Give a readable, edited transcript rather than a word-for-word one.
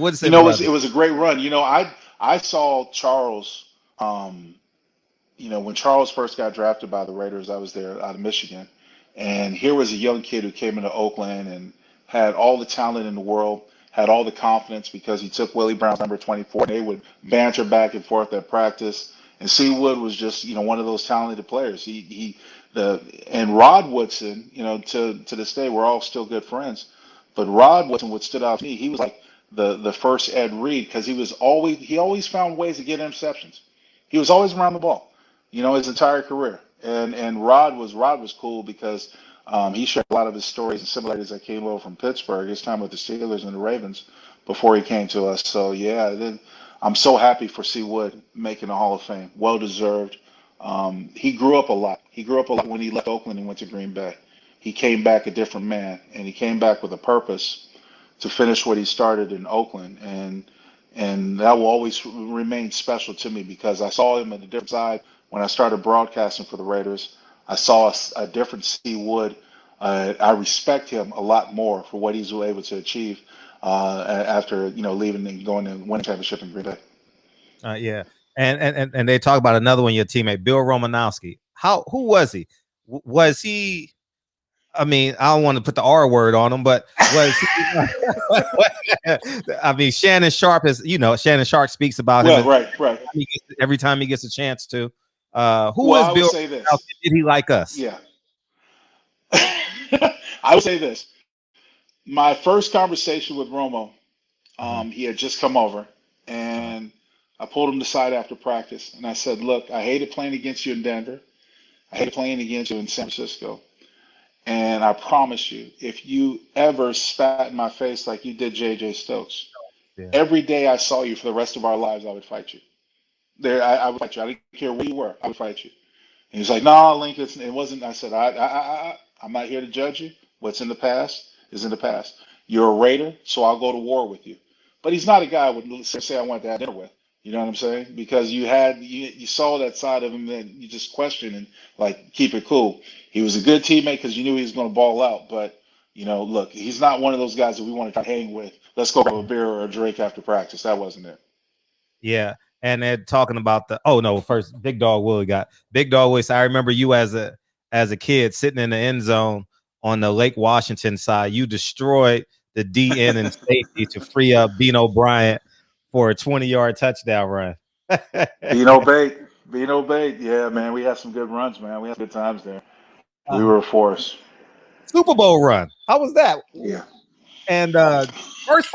Woodsen It brother. was a great run. I saw Charles. Um, when Charles first got drafted by the Raiders, I was there out of Michigan, and here was a young kid who came into Oakland and had all the talent in the world, had all the confidence because he took Willie Brown's number 24. They would banter back and forth at practice, and C. Wood was just one of those talented players. The and Rod Woodson, to this day we're all still good friends, but Rod Woodson, what stood out to me, he was like the first Ed Reed because he always found ways to get interceptions. He was always around the ball, his entire career. And Rod was cool because he shared a lot of his stories and similarities that came over from Pittsburgh, his time with the Steelers and the Ravens before he came to us. So yeah, I'm so happy for C. Wood making the Hall of Fame. Well deserved. He grew up a lot. He grew up a lot when he left Oakland and went to Green Bay. He came back a different man, and he came back with a purpose to finish what he started in Oakland, and that will always remain special to me because I saw him at a different side when I started broadcasting for the Raiders. I saw a different C. Wood. I respect him a lot more for what he's able to achieve after leaving and going to win a championship in Green Bay. Yeah, and they talk about another one, your teammate, Bill Romanowski. Who was he? Was he? I mean, I don't want to put the R word on him, but was he? I mean, Shannon Sharp Shannon Sharp speaks about him Well, right. every time he gets a chance to. Who Well, was I would Bill say Romanowski? this. Did he like us? Yeah. I would say this. My first conversation with Romo, Uh-huh. he had just come over, Uh-huh. and I pulled him aside after practice, and I said, "Look, I hated playing against you in Denver. I hated playing against you in San Francisco. And I promise you, if you ever spat in my face like you did J.J. Stokes, Yeah. every day I saw you for the rest of our lives, I would fight you. I would fight you. I didn't care where you were. I would fight you." And he's like, "No, Lincoln, it wasn't." I said, I'm not here to judge you. What's in the past is in the past. You're a Raider, so I'll go to war with you." But he's not a guy I would say I want to have dinner with. You know what I'm saying? Because you saw that side of him that you just question and like keep it cool. He was a good teammate because you knew he was going to ball out. But look, he's not one of those guys that we want to try to hang with. Let's go grab a beer or a drink after practice. That wasn't it. Yeah. And they're talking about oh no, first Big Dog Willie got Big Dog Willie. I remember you as a kid sitting in the end zone on the Lake Washington side. You destroyed the DN and safety to free up Bino Bryant for a 20-yard touchdown run. Beano Bait. Beano Bait. Yeah, man. We had some good runs, man. We had good times there. We Uh, were a force. Super Bowl run. How was that? Yeah. And first